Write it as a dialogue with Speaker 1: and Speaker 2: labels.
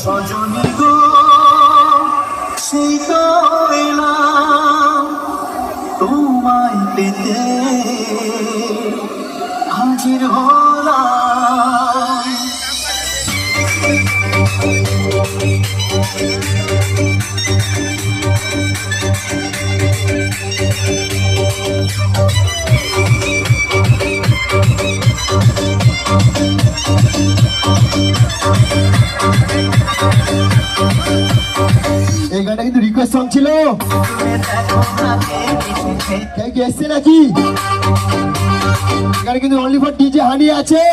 Speaker 1: সজনী গো সেই তো এলাম তোমায় পেতে হাজির হলাম।
Speaker 2: এই গানটা কিন্তু রিকোয়েস্ট সং ছিল, কি এসছে নাকি? এখানে কিন্তু অনলি ফর ডিজে হানি আছে।